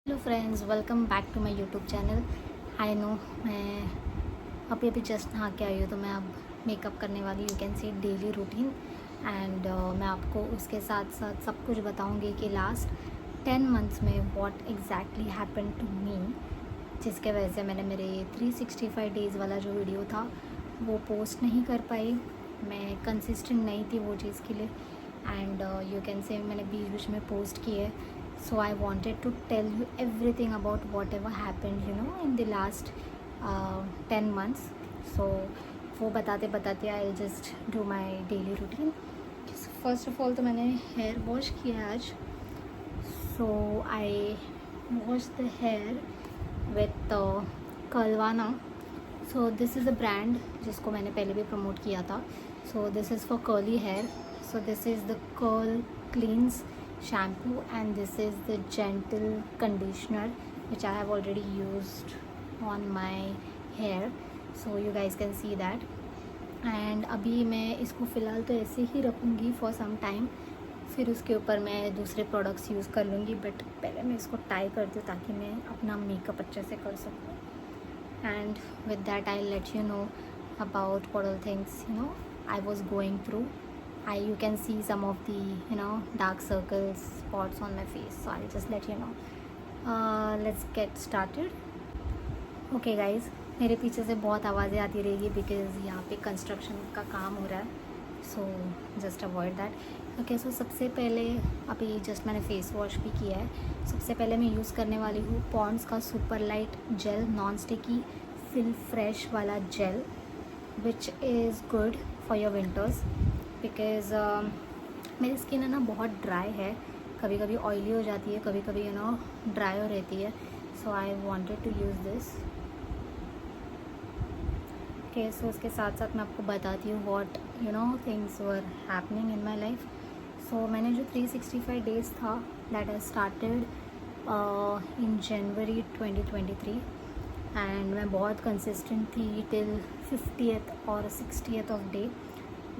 Hello friends, welcome back to my YouTube channel. I know मैं अभी just नहा के आई हूँ, तो मैं अब मेकअप करने वाली, you can see daily routine. And मैं आपको उसके साथ साथ सब कुछ बताऊँगी कि लास्ट 10 मंथ्स में what exactly happen to me, जिसके वजह से मैंने मेरे 365 डेज़ वाला जो वीडियो था वो पोस्ट नहीं कर पाई। मैं कंसिस्टेंट नहीं थी वो चीज़ के लिए। एंड यू कैन से मैंने बीच बीच में पोस्ट की है। So I wanted to tell you everything about whatever happened, in the last 10 months. So वो बताते बताते I'll just do my daily routine. First of all तो मैंने hair wash किया आज. So I washed the hair with Kalvana. So this is a brand जिसको मैंने पहले भी promote किया था. So this is for curly hair. So this is the Curl Cleanse shampoo, and this is the gentle conditioner which I have already used on my hair, so you guys can see that. And अभी मैं इसको फ़िलहाल तो ऐसे ही रखूँगी for some time, फिर उसके ऊपर मैं दूसरे प्रोडक्ट्स यूज़ कर लूँगी, बट पहले मैं इसको टाई करती हूँ ताकि मैं अपना मेकअप अच्छे से कर सकूँ. And with that I'll let you know about what all things I was going through. You can see some of the dark circles, spots on my face, so I'll just let you know. Let's get started. Okay guys, मेरे पीछे से बहुत आवाज़ें आती रहेगी because यहाँ पे construction का काम हो रहा है, so just avoid that. Okay, so सबसे पहले अभी जस्ट मैंने फेस वॉश भी किया है. सबसे पहले मैं यूज़ करने वाली हूँ पॉन्ड्स का super light gel non sticky fill fresh वाला gel, which is good for your winters because मेरी स्किन है ना बहुत ड्राई है, कभी कभी ऑयली हो जाती है, कभी कभी ड्राई हो रहती है. So I wanted to use this. Okay, so उसके साथ साथ मैं आपको बताती हूँ what things were happening in my life. So मैंने जो 365 डेज़ था that I started in January 2023, and मैं बहुत कंसिस्टेंट थी टिल 50th और 60th of day.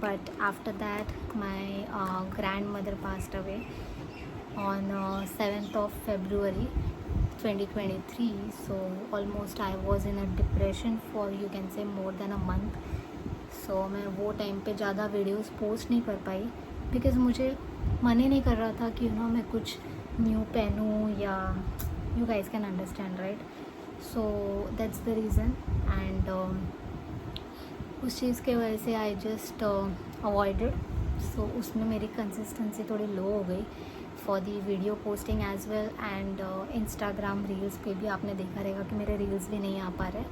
But after that my grandmother passed away on 7th of February 2023. So almost I was in a depression for, you can say, more than a month. So मैं वो time पे ज़्यादा videos post नहीं कर पाई because मुझे मन ही नहीं कर रहा था कि मैं कुछ न्यू पहनूँ, या you guys can understand, right? So that's the reason. And उस चीज़ के वजह से आई जस्ट अवॉइडेड. सो उसमें मेरी कंसिस्टेंसी थोड़ी लो हो गई for the video posting as well. And Instagram reels पे भी आपने देखा रहेगा कि मेरे रील्स भी नहीं आ पा रहे.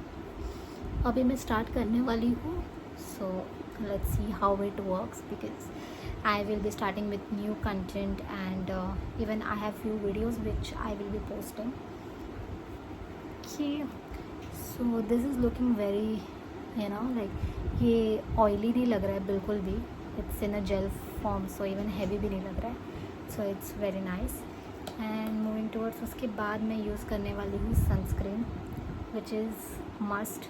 अभी मैं स्टार्ट करने वाली हूँ. So let's see how it works because I will be starting with new content, and even I have few videos which I will B posting. So this is looking very like ये oily नहीं लग रहा है बिल्कुल भी. It's in a jail form, so even heavy भी नहीं लग रहा है. So it's very nice. And moving towards, उसके बाद मैं यूज़ करने वाली हूँ sunscreen which is must.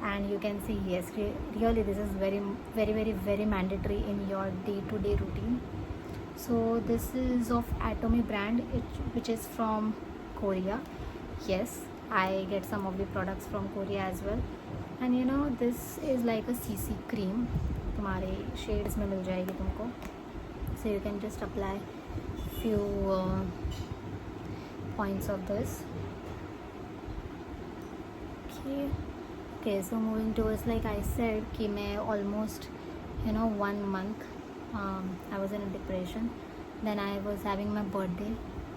And you can see yes, really this is very very very very mandatory in your day to day routine. So this is of Atomy brand which is from Korea. Yes, I get some of the products from Korea as well. And this is like a CC cream, तुम्हारे shades में मिल जाएगी तुमको. So you can just apply few points of this. Okay, so moving towards, like I said कि मैं almost 1 month I was in a depression. Then I was having my birthday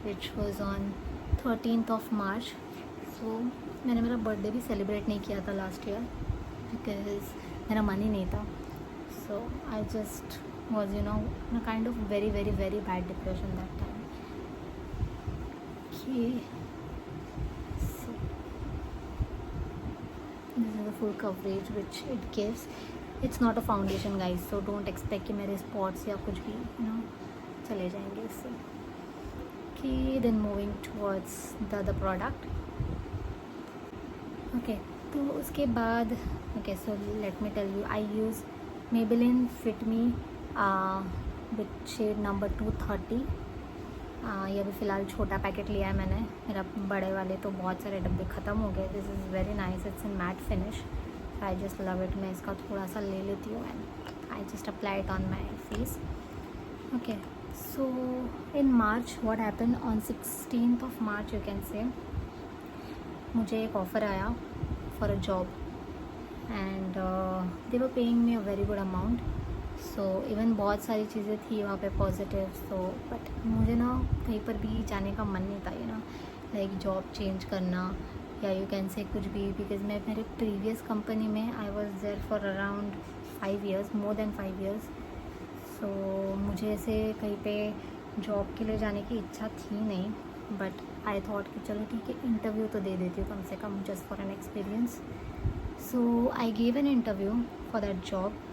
which was on 13th of March. सो मैंने मेरा birthday भी celebrate नहीं किया था last year because मेरा मन ही नहीं था. So I just was in a kind of very very very bad depression that time. This is the full coverage which it gives. It's not a foundation guys, so don't expect कि मेरे spots या कुछ भी चले जाएंगे इससे. कि then moving towards the other product. Okay, तो उसके बाद okay, so let me tell you, I use Maybelline Fit Me with shade number 230. ये अभी फ़िलहाल छोटा पैकेट लिया है मैंने, मेरा बड़े वाले तो बहुत सारे डब्बे ख़त्म हो गए. This is very nice, it's in matte finish, I just love it. मैं इसका थोड़ा सा ले लेती हूँ and I just apply it on my face. Okay, so in March what happen on 16th of March you can से, मुझे एक ऑफ़र आया for a job and they were paying me a very good amount. So even बहुत सारी चीज़ें थी वहाँ पे पॉजिटिव. सो बट मुझे ना कहीं पर भी जाने का मन नहीं था, you know, like job change करना या यू कैन से कुछ भी. बिकॉज मैं मेरे प्रीवियस कंपनी में I was there for around 5 years, more than 5 years. सो मुझे ऐसे कहीं पे जॉब के लिए जाने की इच्छा थी नहीं, बट आई थॉट कि चलो ठीक है, इंटरव्यू तो दे देती हूँ कम से कम, just for an experience. So I gave an interview for that job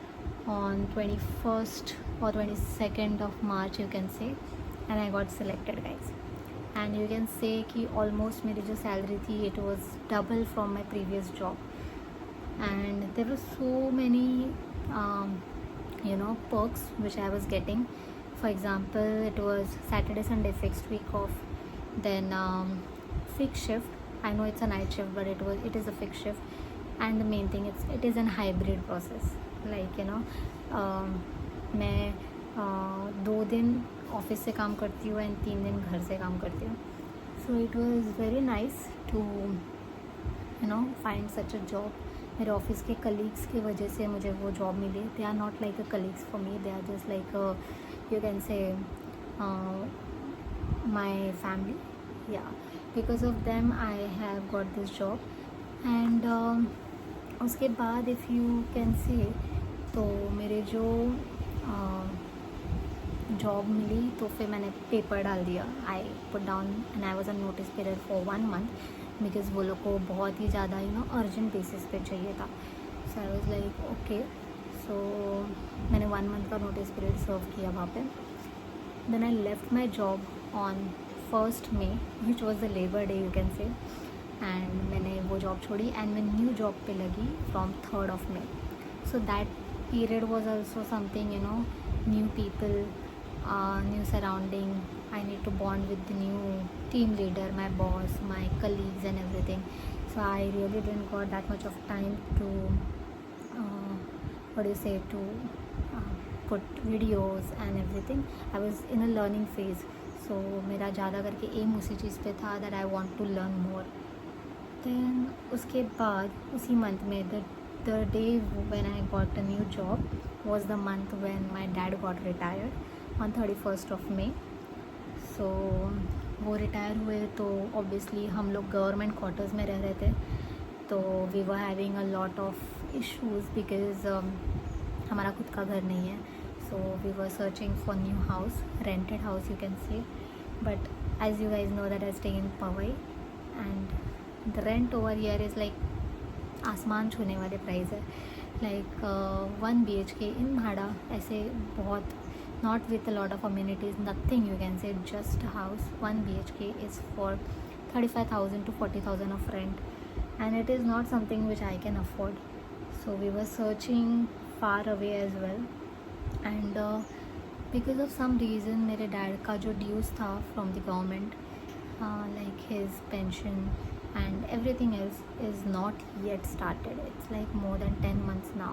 on 21st or 22nd of March you can say, and I got selected guys. And you can say कि almost मेरी जो salary थी it was double from my previous job, and there were so many you know perks which I was getting. For example, it was Saturday Sunday fixed week off, then fixed shift. I know it's a night shift but it is a fixed shift, and the main thing it is an hybrid process. Like you no, मैं 2 दिन office से काम करती हूँ and 3 दिन घर से काम करती हूँ. So it was very nice to you know find such a job. मेरे ऑफिस के कलीग्स की वजह से मुझे वो जॉब मिली. They are not like a colleagues for me, they are just like you can say my family. Yeah because of them I have got this job. And उसके बाद इफ़ यू कैन से, तो मेरे जो job मिली तो फिर मैंने paper डाल दिया. I put down and I was on notice period for 1 month because वो लोग को बहुत ही ज़्यादा यू नो अर्जेंट बेसिस पे चाहिए था. So I was like okay. सो मैंने 1 month का नोटिस पीरियड सर्व किया वहाँ पे. Then I left my job on 1st May which was the labour day you can say, and मैंने वो जॉब छोड़ी एंड मैं न्यू जॉब पे लगी from 3rd of May. So that period was also something, you know, new people, new surrounding. I need to bond with the new team leader, my boss, my colleagues and everything. So I really didn't got that much of time to what do you say, to put videos and everything. I was in a learning phase, so मेरा ज़्यादा करके aim उसी चीज़ पे था that I want to learn more. Then उसके बाद उसी month में the day when I got a new job was the month when my dad got retired on 31st of May. So वो रिटायर हुए तो obviously हम लोग government quarters में रह रहे थे, तो we were having a lot of issues because हमारा खुद का घर नहीं है. So we were searching for new house, rented house you can say, but as you guys know that I stay in Powai and the rent over here is like आसमान छूने वाले price है. लाइक 1 BHK इन म्हाड़ा, ऐसे बहुत not with a lot of amenities, nothing you can say, just house. 1 BHK is for 35,000 to 40,000 of rent, and it is not something which I can afford. So we were searching far away as well, and because of some reason मेरे dad का जो dues था from the government, like his pension and everything else is not yet started. It's like more than 10 months now,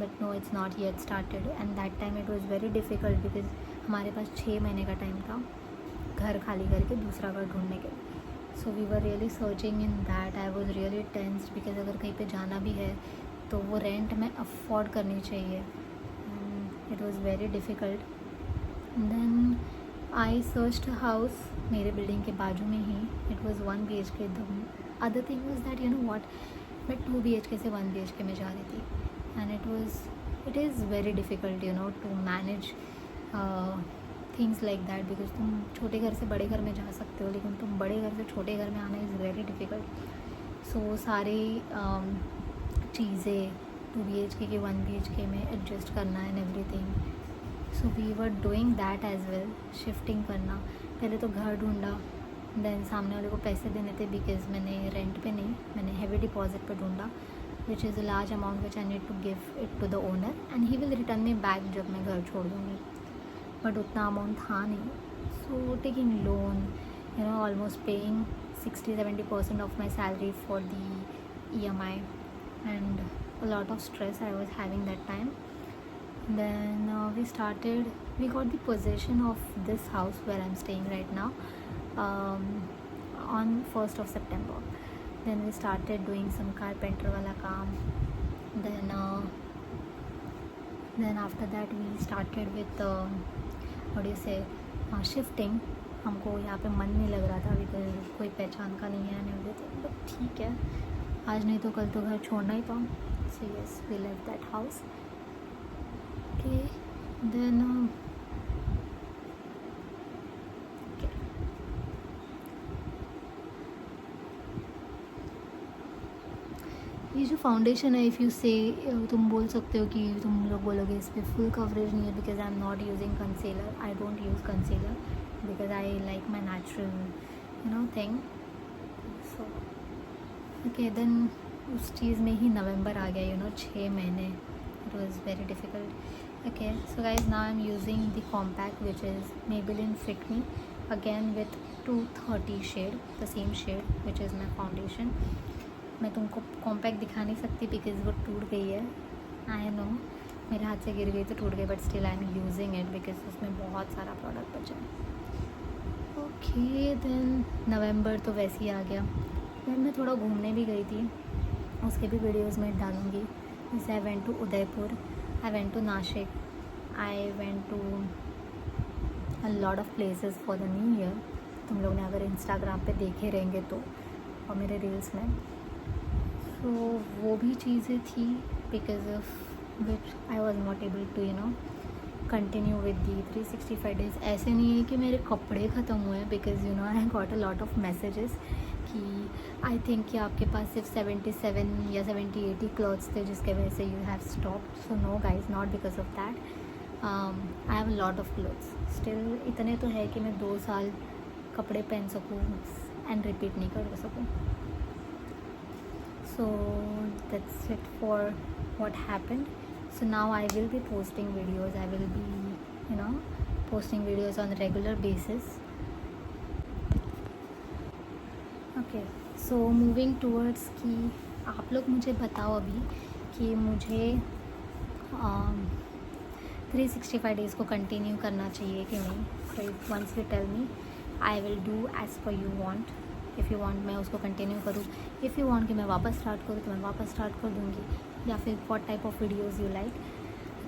but no, it's not yet started. And that time it was very difficult because हमारे पास 6 महीने का time था घर खाली करके दूसरा घर ढूंढने के. So we were really searching in that. I was really tensed because अगर कहीं पे जाना भी है तो वो रेंट में अफोर्ड करनी चाहिए. It was very difficult. And then I searched a house मेरे बिल्डिंग के बाजू में ही. It was 1 BHK. The other thing was that you know what, मैं 2 BHK से 1 BHK में जा रही थी, and it is very difficult you know to manage things like that because तुम छोटे घर से बड़े घर में जा सकते हो, लेकिन तुम बड़े घर से छोटे घर में आना इज़ वेरी डिफ़िकल्ट. सो सारी चीज़ें 2 BHK के 1 BHK में एडजस्ट करना and everything. So we were doing that as well. Shifting करना, पहले तो घर ढूंढा, देन सामने वाले को पैसे देने थे बिकॉज मैंने रेंट पे नहीं, मैंने हैवी डिपॉजिट पे ढूंढा, which is a large amount which I need to give it to the owner and he will return me back जब मैं घर छोड़ दूँगी. बट उतना अमाउंट था नहीं, So taking loan, almost paying 60-70% of my salary for the EMI, and a lot of stress I was having that time. Then we got the possession of this house where I'm staying right now, on 1st of September. Then we started doing some carpenter wala kaam. Then after that we started with what do you say, shifting. हमको यहाँ पे मन नहीं लग रहा था because कोई पहचान का नहीं है एवरीथिंग, बट ठीक है, आज नहीं तो कल तो घर छोड़ना ही था. So yes, we left that house. Okay, then ये जो फाउंडेशन है, इफ़ यू से, तुम बोल सकते हो कि तुम लोग बोलोगे इस पर फुल कवरेज नहीं है because I am not using concealer. I don't use concealer because I like my natural thing. So okay, then उस चीज़ में ही नवंबर आ गया, 6 महीने. It was very difficult. Okay, so guys now I am using the compact which is Maybelline Fit Me again with 230 shade, the same shade which is my foundation. मैं तुमको कॉम्पैक्ट दिखा नहीं सकती बिकॉज वो टूट गई है. आई नो मेरे हाथ से गिर गई तो टूट गई, but still I am using it because उसमें बहुत सारा प्रोडक्ट बचा है. ओके, देन नवंबर तो वैसे ही आ गया. फिर मैं थोड़ा घूमने भी गई थी, उसके भी वीडियोस में डालूँगी. जैसे I went to Udaipur, I went to Nashik, I went to a lot of places for the new year. तुम लोग ने अगर इंस्टाग्राम पे देखे रहेंगे तो, और मेरे रील्स में. तो वो भी चीज़ें थी because of which I was not able to continue with the 365 days. ऐसे नहीं है कि मेरे कपड़े ख़त्म हुए हैं because I got a lot of messages कि आई थिंक कि आपके पास सिर्फ 77 या 70-80 क्लॉथ्स थे जिसके वजह से you have stop. So no guys, not because of that. I have a lot of clothes still. इतने तो है कि मैं 2 साल कपड़े पहन सकूँ एंड रिपीट नहीं कर सकूँ. So that's it for what happened. So now I will be posting videos. I will be posting videos on a regular basis. Okay, so moving towards कि आप लोग मुझे बताओ अभी कि मुझे 365 डेज़ को कंटिन्यू करना चाहिए कि नहीं. So once you tell me, I will do as per you want. If you want मैं उसको कंटिन्यू करूँ, इफ़ यू वांट कि मैं वापस स्टार्ट करूँ तो मैं वापस स्टार्ट कर दूँगी, या फिर what type of videos you like.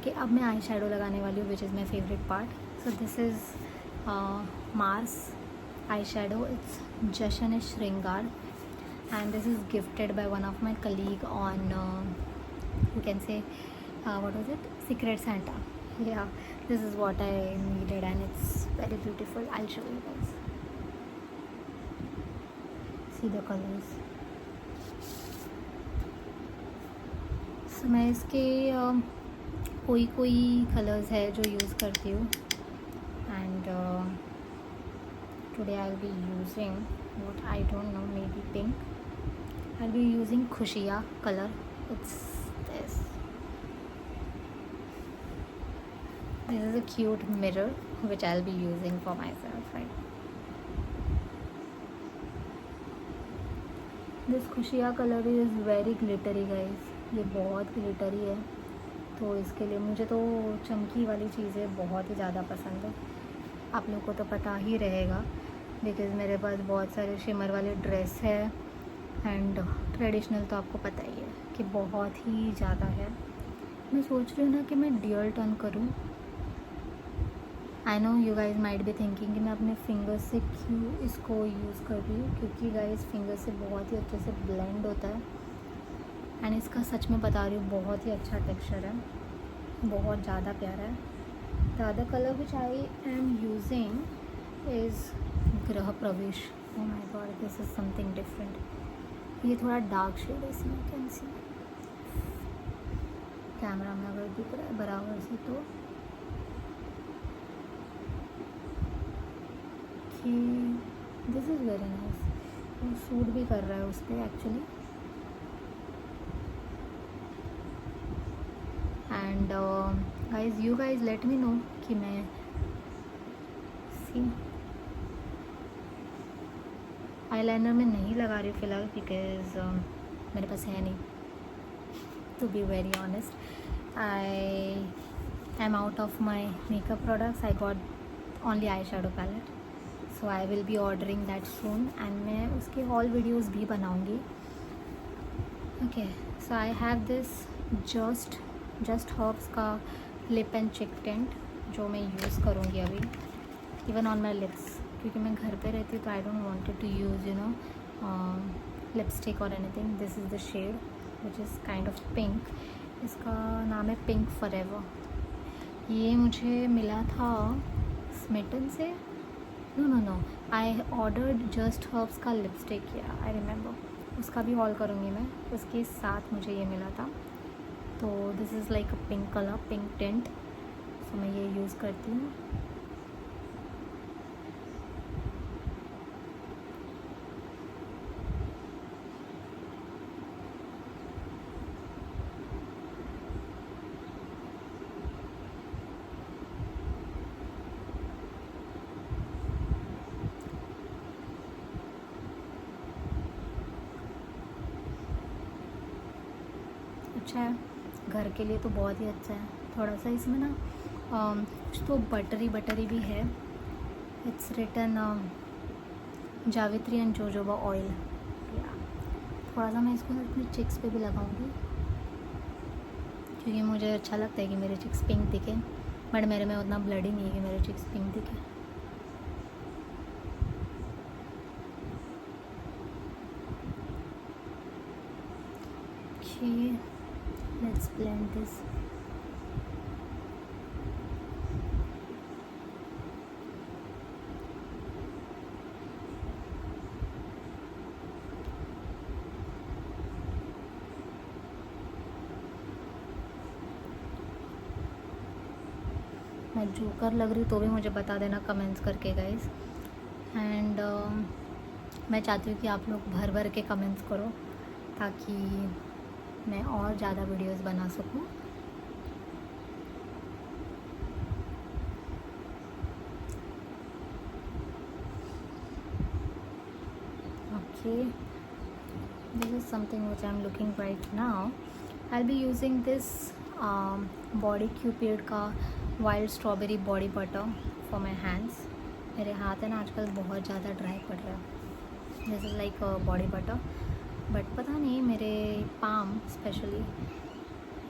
कि अब मैं आई शेडो लगाने वाली हूँ which is my favourite part. So this is Mars eye shadow. It's Jashan e Shringar and this is gifted by one of my colleague on you can say what was it, secret Santa. Yeah this is what I needed and it's very beautiful. I show you guys. See the colors. So मैं इसके कोई colours है जो use करती हूँ. And today I will be using what I don't know, maybe pink. I will be using खुशिया colour. It's this is a cute mirror which I will be using for myself. Right, this खुशिया colour is very glittery guys. ये बहुत glittery है, तो इसके लिए मुझे तो चमकी वाली चीज़ें बहुत ही ज़्यादा पसंद है. आप लोग को तो पता ही रहेगा बिकॉज़ मेरे पास बहुत सारे शिमर वाले ड्रेस है एंड ट्रेडिशनल तो आपको पता ही है कि बहुत ही ज़्यादा है. मैं सोच रही हूँ ना कि मैं ड्यूअल टर्न करूँ. I know you guys might be thinking कि मैं अपने फिंगर्स से क्यों इसको यूज़ कर रही हूँ, क्योंकि गाइज फिंगर से बहुत ही अच्छे से ब्लेंड होता है. एंड इसका सच में बता रही हूँ बहुत ही अच्छा टेक्सचर है, बहुत ज़्यादा प्यारा है. The other colour which I am using is गृह प्रवेश. Oh my God, this is something different. ये थोड़ा डार्क शेड है इसमें, कैन सी कैमरा में अगर दिख रहा है बराबर से तो. This is very nice. वो सूट भी कर रहा है उस पर actually. And guys, you guys let me know कि मैं सी आईलाइनर में नहीं लगा रही हूँ फ़िलहाल बिकॉज मेरे पास है नहीं, to be very honest. I am out of my makeup products. I got only eye shadow palette, so I will be ordering that soon and मैं उसके हॉल वीडियोज़ भी बनाऊँगी। Okay, so I have this just herbs का lip and cheek tint जो मैं use करूँगी अभी even on my lips, क्योंकि मैं घर पे रहती हूँ तो I don't wanted to use lipstick और anything. This is the shade which is kind of pink. इसका नाम है पिंक फॉरएवर। ये मुझे मिला था स्मिटन से। No, I ordered just herbs का लिपस्टिक, या आई रिमेंबर। उसका भी हॉल करूँगी मैं, उसके साथ मुझे ये मिला था। तो this is like a pink colour, pink tint, so मैं ये यूज़ करती हूँ। अच्छा है, घर के लिए तो बहुत ही अच्छा है। थोड़ा सा इसमें ना कुछ तो बटरी भी है। इट्स रिटन जावित्री एंड जोजोबा ऑयल। थोड़ा सा मैं इसको अपनी चिक्स पे भी लगाऊंगी क्योंकि मुझे अच्छा लगता है कि मेरे चिक्स पिंक दिखे, बट मेरे में उतना ब्लड ही नहीं है कि मेरे चिक्स पिंक दिखे। Okay, let's blend this. मैं जोकर लग रही तो भी मुझे बता देना कमेंट्स करके गाइस। एंड मैं चाहती हूँ कि आप लोग भर भर के कमेंट्स करो ताकि मैं और ज़्यादा वीडियोस बना सकूँ। Okay, this is something which I am looking right now. I will be using this body cupid का wild strawberry body butter for my hands. मेरे हाथ है ना आजकल बहुत ज़्यादा ड्राई पड़ रहा है। This is like body butter, but पता नहीं मेरे palm specially,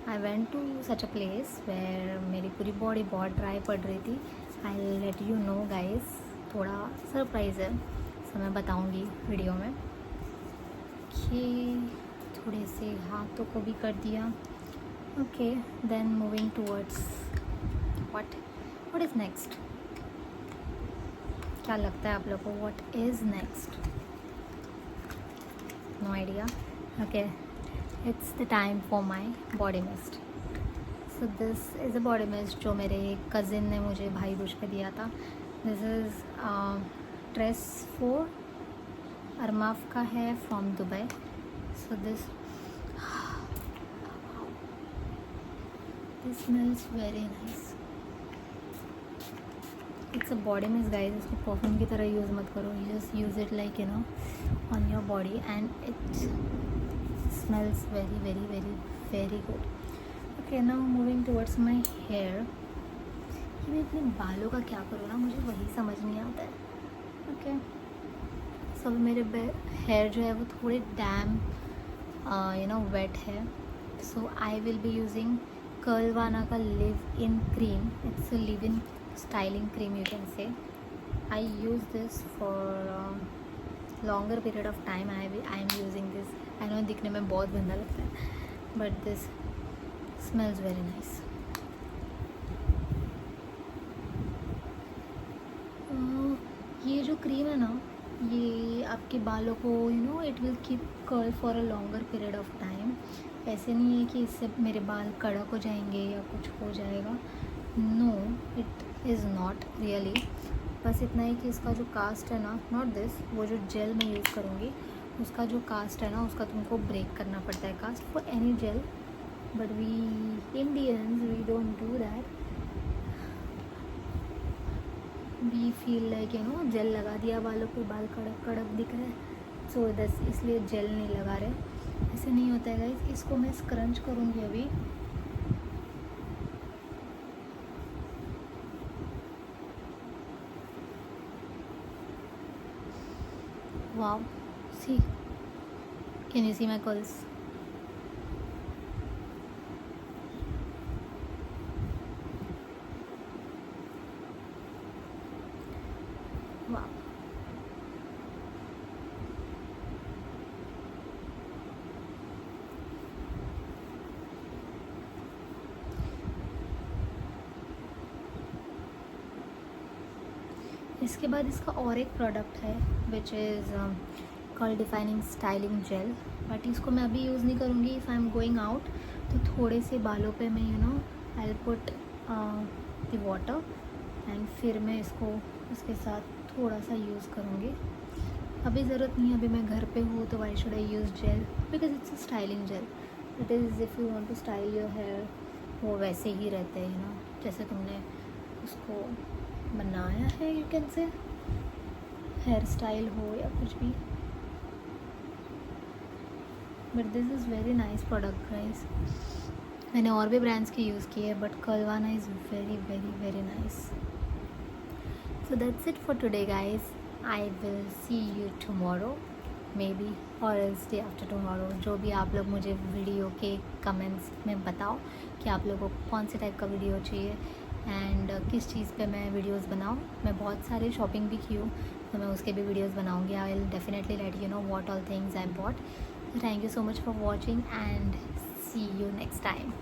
I went to such a place where मेरी पूरी बॉडी बहुत ड्राई पड़ रही थी। I let you know guys, थोड़ा सरप्राइज़ है, सो मैं बताऊँगी वीडियो में। कि थोड़े से हाथों को भी कर दिया। Okay, then moving towards what is next. क्या लगता है आप लोग को what is next? No idea. Okay, it's the time for my body mist. So this is a body mist जो मेरे कज़िन ने मुझे भाई दूज पे दिया था। दिस इज़ ट्रेस 4 अरमाफ का है from Dubai. So this smells very nice. It's a body mist guys, इसको परफ्यूम की तरह यूज़ मत करो। You just use it like you know on your body and it smells very very very very good. Okay, now moving towards my hair. मैं अपने बालों का क्या करूँ ना, मुझे वही समझ नहीं आता है। ओके, सब मेरे हेयर जो है वो थोड़े डैम वेट है। So I will be using कर्लवाना का live in cream. It's a live in styling cream you can से। आई use this for longer period of time. I am using this. I know दिखने में बहुत गंदा लगता है, but this smells very nice. ये जो क्रीम है ना, ये आपके बालों को it will keep curl for a longer period of time. ऐसे नहीं है कि इससे मेरे बाल कड़क हो जाएंगे या कुछ हो जाएगा। No, it is not really. बस इतना ही कि इसका जो कास्ट है ना, नॉट दिस, वो जो जेल मैं यूज़ करूँगी उसका जो कास्ट है ना, उसका तुमको ब्रेक करना पड़ता है cast for any gel, but we Indians we don't do that. We feel like gel लगा दिया बालों पे, बाल कड़क कड़क दिख रहे हैं, सो दस इसलिए जेल नहीं लगा रहे। ऐसे नहीं होता है गाइस। इसको मैं स्क्रंच करूँगी अभी। Wow, see, can you see my curls? वाह, इसके बाद इसका और एक प्रोडक्ट है which is called defining styling gel, but इसको मैं अभी यूज़ नहीं करूँगी। If I am going out तो थोड़े से बालों पे मैं I put the water and फिर मैं इसको इसके साथ थोड़ा सा यूज़ करूँगी। अभी ज़रूरत नहीं है, अभी मैं घर पे हूँ तो why should I use gel, because it's a styling gel. It is if you want to style your hair, वो वैसे ही रहते हैं जैसे तुमने उसको बनाया है, you can say hairstyle हो या कुछ भी। But this is very nice product guys. मैंने और भी ब्रांड्स की यूज़ की है, बट कलवाना is very very very nice. So that's it for today guys. I will see you tomorrow maybe or else day after tomorrow. जो भी आप लोग मुझे वीडियो के कमेंट्स में बताओ कि आप लोगों को कौन से टाइप का वीडियो चाहिए एंड किस चीज़ पे मैं वीडियोस बनाऊँ। मैं बहुत सारे शॉपिंग भी की हूँ तो मैं उसके भी वीडियोस बनाऊँगी। I will definitely let you know what all things I bought. Thank you so much for watching and see you next time.